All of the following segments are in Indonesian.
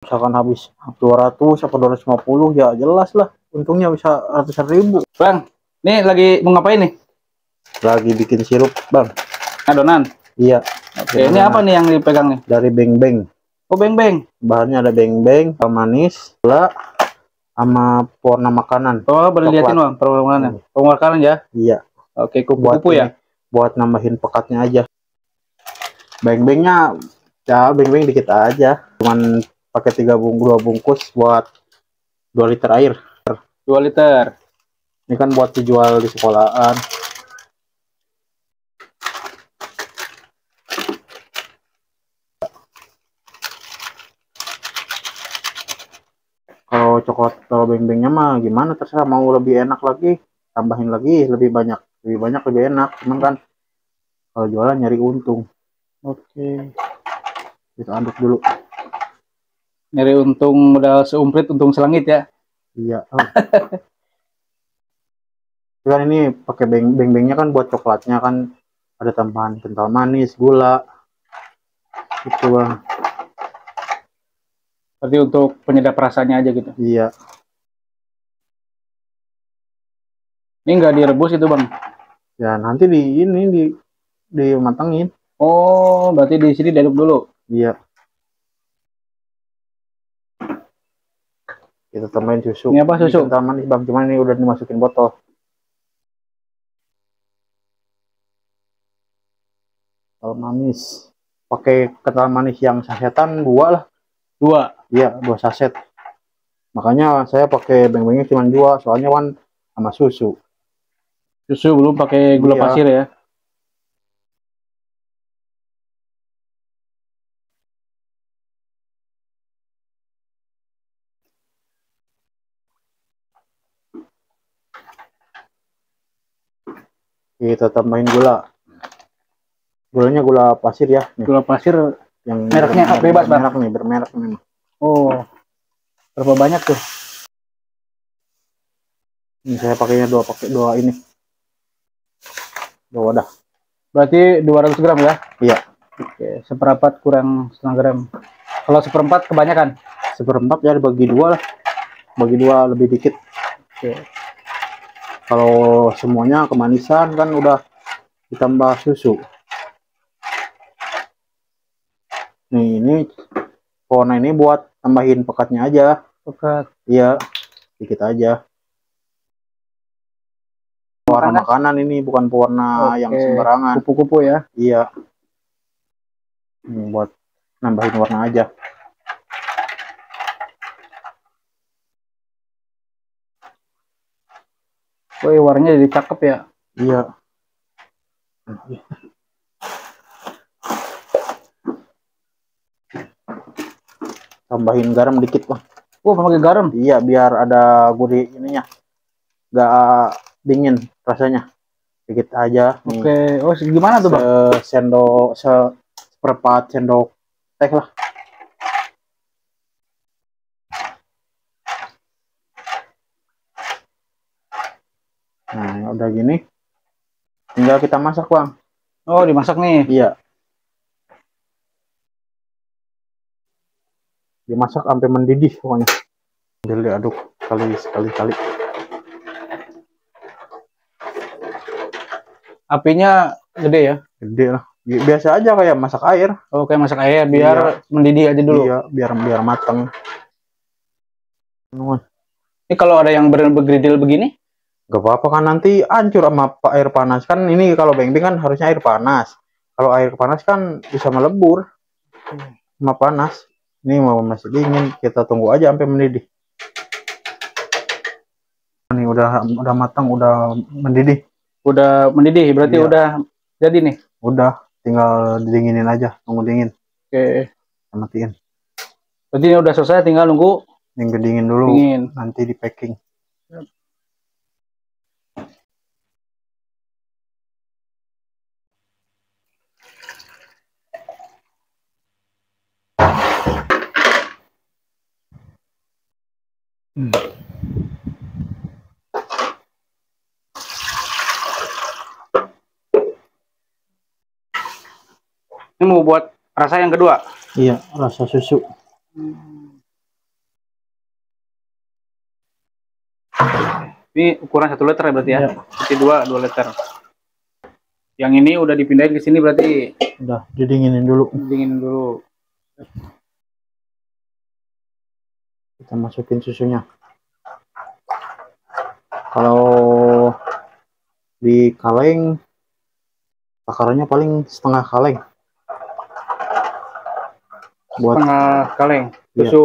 Misalkan habis 200 apa 250 ya jelas lah untungnya bisa ratusan ribu. Bang, ini lagi mau ngapain nih? Lagi bikin sirup bang. Adonan. Iya. Oke, ini apa nih yang dipegang nih? Dari beng-beng. Oh, beng-beng. Bahannya ada beng-beng, manis, gula, sama pewarna makanan. Oh, boleh liatin bang, pewarnaan ya. Iya. Oke, kupu-kupu ya. Buat nambahin pekatnya aja. Beng-bengnya ya beng-beng dikit aja. Cuman pakai 2 bungkus buat 2 liter air. 2 liter. Ini kan buat dijual di sekolahan. Kalau coklat kalau beng-bengnya mah gimana terserah, mau lebih enak lagi tambahin lagi lebih banyak lebih enak, cuman kan kalau jualan nyari untung. Oke, Kita aduk dulu. nyari untung modal seumprit untung selangit ya. Iya. Kan ini pakai beng-bengnya kan buat coklatnya kan ada tambahan kental manis, gula itu bang. Berarti untuk penyedap rasanya aja gitu. Iya. Ini nggak direbus itu bang? Ya nanti dimatengin. Oh, berarti di sini diaduk dulu. Iya. Kita tambahin susu. Ini apa susu? Kental manis bang, cuman ini udah dimasukin botol. Kental manis. Pakai kental manis yang sasetan 2 lah. 2. Iya, 2 saset. Makanya saya pakai beng-bengnya cuma 2, soalnya kan sama susu. Susu belum pakai gula pasir ya. Kita tambahin gula. Gulanya gula pasir ya. Nih. Gula pasir yang mereknya bebas bang. Bermerek nih. Oh, berapa banyak tuh? Ini saya pakainya pakai 2 ini. 2 wadah. Berarti 200 gram ya? Iya. Oke, seperempat kurang setengah gram. Kalau seperempat kebanyakan? Seperempat ya dibagi 2 lah. Bagi 2 lebih dikit. Oke. Kalau semuanya kemanisan kan udah ditambah susu. Nih ini warna ini buat tambahin pekatnya aja. Pekat. Iya, dikit aja. Warna makanan ini bukan pewarna yang sembarangan. Kupu-kupu ya. Iya. Ini buat nambahin warna aja. Woi, warnanya jadi cakep ya. Iya. Tambahin garam dikit bang. Oh, pakai garam? Iya, biar ada gurih ininya. Gak dingin rasanya. Dikit aja. Oke. Oh, gimana tuh bang? Seperempat sendok teh lah. Nah, udah gini. Tinggal kita masak bang. Oh, dimasak nih. Iya. Dimasak sampai mendidih pokoknya. Sambil diaduk sekali-kali. Apinya gede ya? Gede lah. Biasa aja kayak masak air. Oh, kayak masak air biar mendidih aja dulu. Iya, biar matang. Ini kalau ada yang bergerindil begini? Gak apa-apa kan nanti hancur sama air panas kan. Ini kalau beng-beng kan harusnya air panas. Kalau air panas kan bisa melebur sama panas. Ini mau masih dingin, kita tunggu aja sampai mendidih. Ini udah matang, udah mendidih. Udah mendidih, berarti udah jadi nih. Udah, tinggal didinginin aja, tunggu dingin. Oke. Matiin. Berarti ini udah selesai, tinggal nunggu yang dingin dulu. Dingin. Nanti di packing. Ini mau buat rasa yang kedua. Iya, rasa susu. Ini ukuran 1 liter ya berarti ya? Iya. Berarti 2 liter. Yang ini udah dipindahin ke sini berarti? Udah didinginin dulu. Dingin dulu. Kita masukin susunya. Kalau di kaleng takarannya paling setengah kaleng. Buat setengah kaleng. Iya. Susu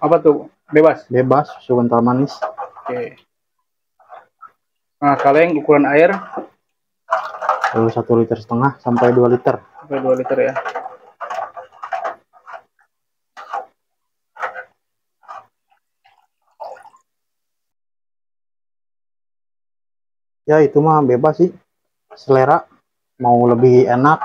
apa tuh? Bebas? Bebas, susu kental manis. Oke. Nah, kaleng ukuran air? Lalu 1,5 liter sampai 2 liter. Sampai 2 liter ya. Ya itu mah bebas sih, selera. Mau lebih enak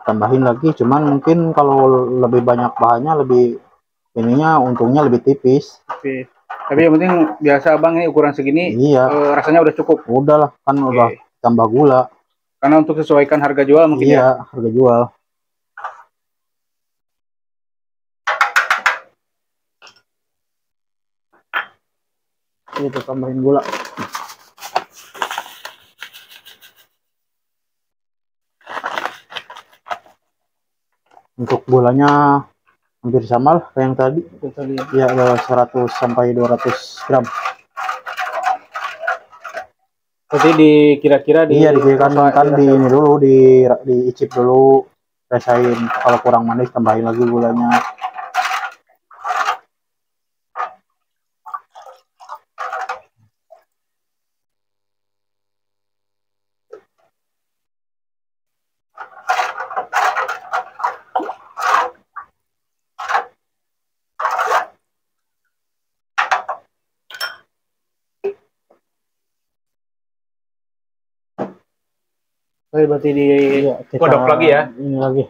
tambahin lagi, cuman mungkin kalau lebih banyak bahannya lebih ininya untungnya lebih tipis. Tapi yang penting biasa abang ini ukuran segini. Iya. Rasanya udah cukup. Udahlah kan. Oke. Udah tambah gula. Karena untuk sesuaikan harga jual mungkin ya. Iya, harga jual. Itu tambahin gula. Untuk gulanya hampir sama lah kayak yang tadi. Ya, 100 sampai 200 gram. Berarti kira-kira iya dikirakan kan di ini dulu, diicip dulu, rasain. Kalau kurang manis tambahin lagi gulanya. Berarti kodok lagi ya. Ini lagi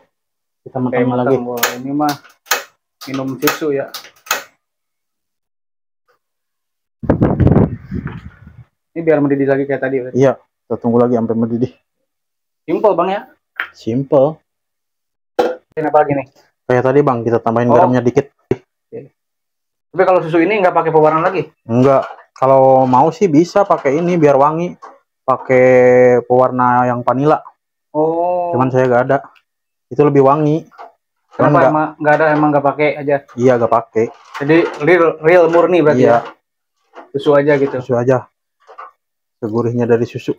kita matangin lagi. Wah, ini mah minum susu ya. Ini biar mendidih lagi kayak tadi berarti. Iya, kita tunggu lagi sampai mendidih. Simple bang ya. Simple. Ini apa lagi nih? Kayak tadi bang, kita tambahin garamnya dikit. Tapi kalau susu ini nggak pakai pewarna lagi? Enggak. Kalau mau sih bisa pakai ini biar wangi. Pakai pewarna yang vanila. Oh. Cuman saya nggak ada. Itu lebih wangi. Kenapa emang nggak ada? Emang nggak pakai aja? Iya, nggak pakai. Jadi real murni berarti ya? Susu aja gitu? Susu aja. Segurihnya dari susu.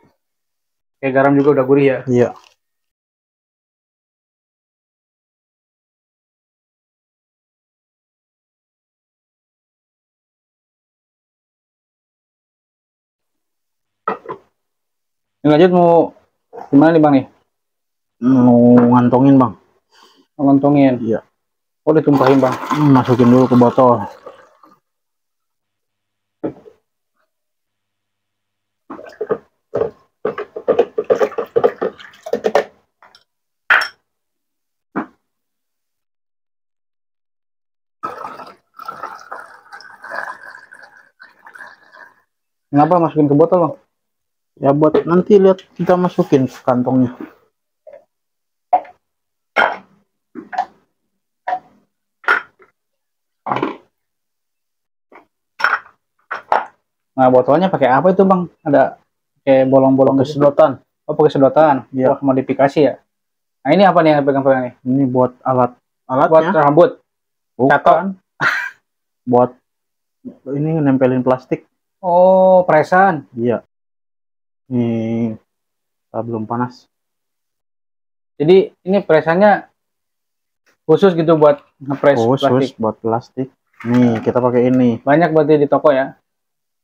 Kayak garam juga udah gurih ya? Iya. Lanjut mau gimana nih bang nih? Mau ngantongin bang. Ngantongin? Iya. Oh ditumpahin bang? Masukin dulu ke botol. Kenapa masukin ke botol bang? Ya buat nanti lihat kita masukin ke kantongnya. Nah botolnya pakai apa itu bang? Ada kayak bolong-bolong Pakai sedotan. Oh pakai sedotan. Ya. Wah, modifikasi ya. Nah ini apa nih yang pegang-pegang nih? Ini buat alatnya. Buat rambut. Bukan. Buat ini nempelin plastik. Oh presan. Iya. Ini belum panas. Jadi ini presannya khusus gitu buat ngepres plastik. Buat plastik. Nih kita pakai ini. Banyak berarti di toko ya?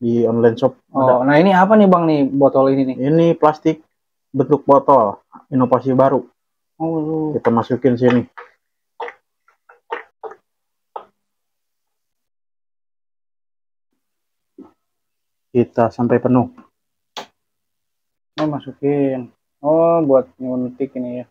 Di online shop. Oh, nah ini apa nih bang nih botol ini nih? Ini plastik bentuk botol, inovasi baru. Oh, kita masukin sini. Kita sampai penuh. Oh masukin. Oh buat nyuntik ini ya.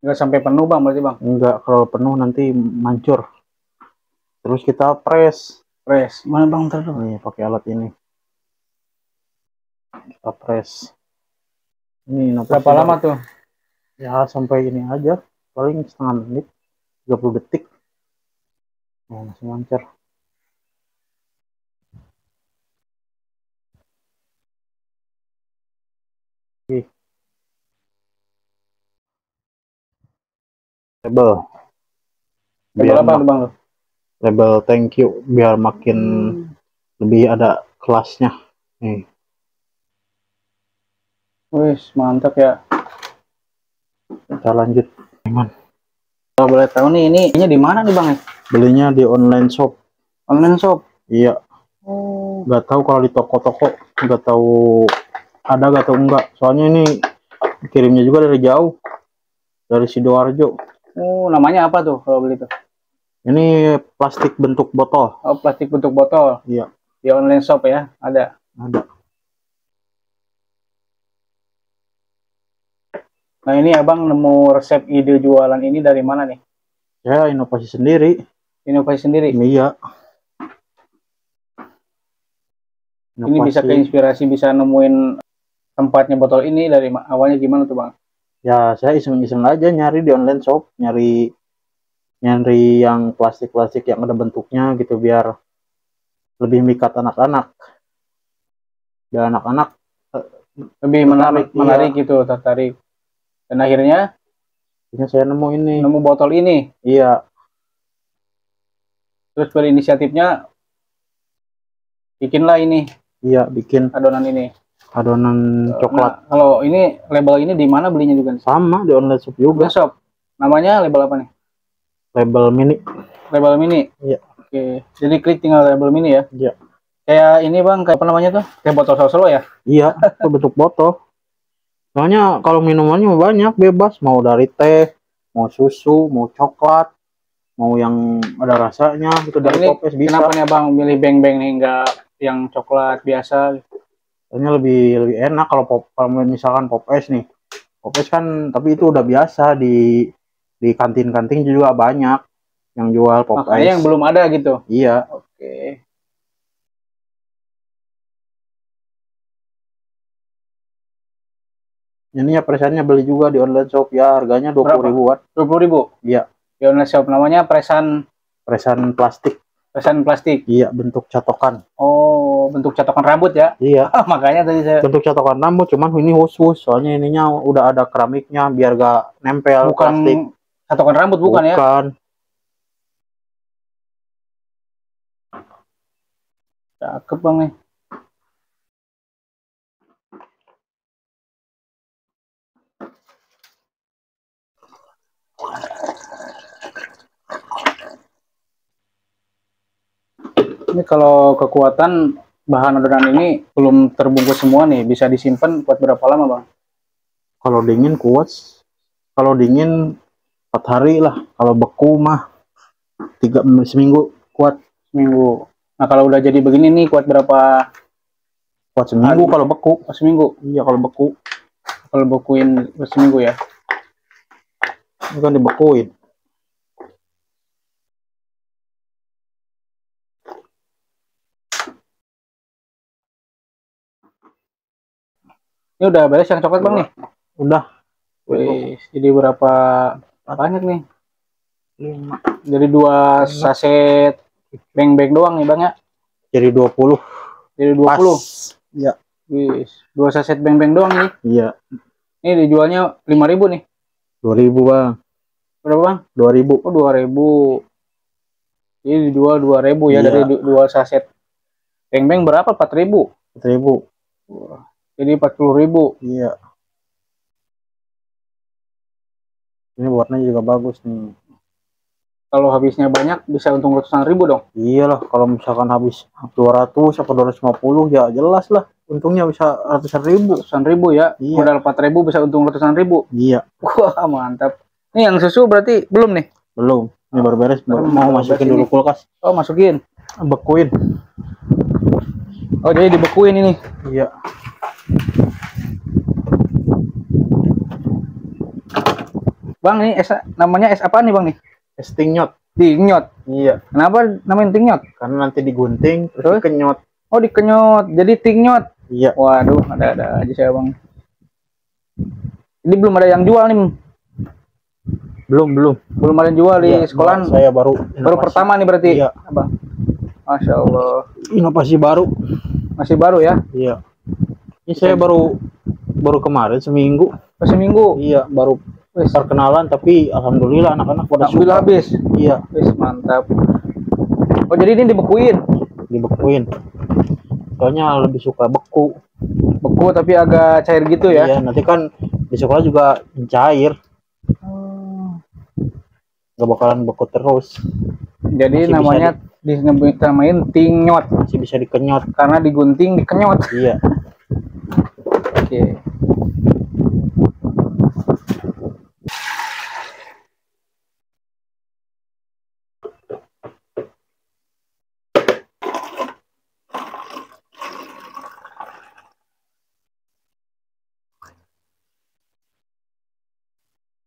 Enggak sampai penuh bang berarti bang? Enggak, kalau penuh nanti mancur. Terus kita press. Mana bang terus? Nih pakai alat ini. Kita press. Ini Berapa lama tuh? Ya sampai ini aja, paling setengah menit, 30 detik. Oh, masih lancar. Ih, label. Label apa tuh bang lo? Label thank you biar makin lebih ada kelasnya. Nih. Wih, mantap ya. Kita lanjut. Gimana? Kalau boleh tahu nih, ini di mana nih bang? Belinya di online shop. Online shop? Iya. Oh. Nggak tahu kalau di toko-toko, nggak tahu ada nggak tahu enggak. Soalnya ini kirimnya juga dari jauh, dari Sidoarjo. Oh, namanya apa tuh kalau beli tuh? Ini plastik bentuk botol. Oh, plastik bentuk botol. Iya. Di online shop ya, ada. Ada. Nah ini abang nemu resep ide jualan ini dari mana nih? Ya inovasi sendiri. Inovasi sendiri? Iya. Inovasi. Ini bisa keinspirasi, bisa nemuin tempatnya botol ini dari awalnya gimana tuh bang? Ya saya iseng-iseng aja nyari di online shop, nyari yang plastik-plastik yang ada bentuknya gitu biar lebih mikat anak-anak. Biar anak-anak lebih menarik iya. Gitu, tertarik. Dan akhirnya saya nemu ini. Nemu botol ini? Iya. Terus berinisiatifnya bikinlah ini. Iya, bikin adonan ini. Adonan coklat. Nah, kalau ini label ini di mana belinya juga? Sama di online shop juga. Online shop. Namanya label apa nih? Label mini. Label mini. Iya. Oke. Jadi klik tinggal label mini ya. Iya. Kayak ini bang, kayak apa namanya tuh? Kayak botol solo ya? Iya, itu bentuk botol. Soalnya kalau minumannya banyak, bebas. Mau dari teh, mau susu, mau coklat, mau yang ada rasanya gitu dari Popeyes bisa. Kenapa nih abang milih beng-beng nih, enggak yang coklat biasa? Soalnya lebih enak kalau misalkan Popeyes nih. Popeyes kan, tapi itu udah biasa di kantin-kantin juga banyak yang jual Popeyes. Makanya yang belum ada gitu. Iya. Oke. Ini ya presannya beli juga di online shop ya, harganya 20 ribuan. 20 ribu? Iya. Di online shop namanya presan plastik. Presan plastik. Iya, bentuk catokan. Oh, bentuk catokan rambut ya? Iya. Makanya tadi saya bentuk catokan rambut, cuman ini khusus soalnya ininya udah ada keramiknya biar gak nempel. Bukan plastik. Catokan rambut bukan ya? Bukan. Cakep bang nih. Ini kalau kekuatan bahan adonan ini belum terbungkus semua nih, bisa disimpan buat berapa lama bang? Kalau dingin kuat, kalau dingin 4 hari lah, kalau beku mah 3 seminggu kuat. Seminggu. Nah kalau udah jadi begini nih kuat berapa? Kuat seminggu kalau beku. Seminggu? Iya kalau beku. Kalau bekuin seminggu ya? Ini kan dibekuin. Ini udah beres yang coklat bang nih? Udah. Wih, jadi berapa banyak nih? 5. Jadi 2 saset beng-beng doang nih bang ya? Jadi 20. Jadi 20? Iya. Wih, 2 saset beng-beng doang nih? Iya. Ini dijualnya 5.000 nih? 2.000 bang. Berapa bang? 2.000. Oh 2.000. Jadi dijual 2.000 ya, iya. Dari 2 saset beng-beng berapa? 4.000? 4.000. Wah. Jadi 40.000. Iya. Ini warnanya juga bagus nih. Kalau habisnya banyak bisa untung ratusan ribu dong. Iyalah, kalau misalkan habis 200 atau 250 ya jelas lah. Untungnya bisa ratusan ribu. Ratusan ribu ya. Iya. Modal 4.000 bisa untung ratusan ribu. Iya. Wah mantap. Ini yang susu berarti belum nih? Belum. Ini baru beres. Mau masukin dulu kulkas. Oh masukin. Bekuin. Oh jadi dibekuin ini. Iya. Bang ini es, namanya es apa nih bang nih? Es tingnyot. Tingnyot? Iya. Kenapa namanya tingnyot? Karena nanti digunting terus dikenyot. Oh dikenyot, jadi tingnyot? Iya. Waduh, ada aja saya bang. Jadi belum ada yang jual nih. Belum Ada yang jual di Iya, sekolahan. saya baru Pertama nih berarti. Iya. Abang. Masya Allah. Inovasi baru. Masih baru ya? Iya. Ini saya baru kemarin seminggu. Seminggu. Iya, baru perkenalan, tapi alhamdulillah anak-anak pada suka. Alhamdulillah habis. Iya. Mantap. Oh, jadi ini dibekuin. Soalnya lebih suka beku Tapi agak cair gitu ya. Iya, nanti kan di sekolah juga cair. Gak bakalan beku terus. Jadi masih namanya dinamain tingnyot. Masih bisa dikenyot karena digunting dikenyot. Iya. Oke.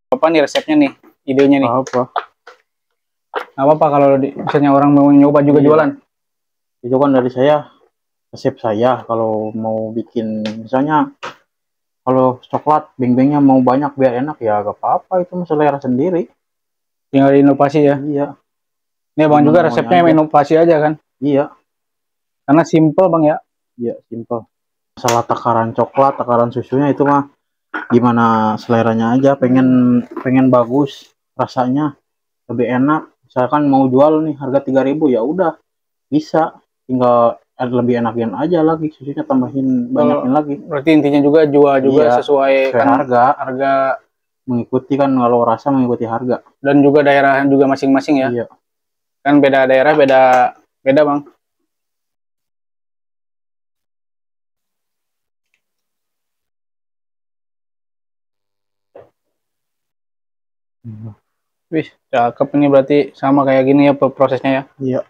Apa nih resepnya nih, idenya nih? Apa kalau misalnya orang mau nyoba juga jualan? Itu kan dari saya, resep saya kalau mau bikin, misalnya kalau coklat beng-bengnya mau banyak biar enak ya gak apa-apa, itu selera sendiri. Tinggal inovasi ya. Iya. Ini bang juga resepnya inovasi aja kan? Iya. Karena simple bang ya. Iya, simple. Masalah takaran coklat, takaran susunya itu mah gimana seleranya aja, pengen bagus rasanya, lebih enak. Misalkan mau jual nih harga 3.000, ya udah bisa, tinggal lebih enakin aja lagi, susunya tambahin banyakin lagi. Berarti intinya juga jual juga iya, sesuai kan harga mengikuti kan, kalau rasa mengikuti harga. Dan juga daerah juga masing-masing ya. Iya. Kan beda daerah beda bang. Wih, cakep ini berarti sama kayak gini ya prosesnya ya. Iya.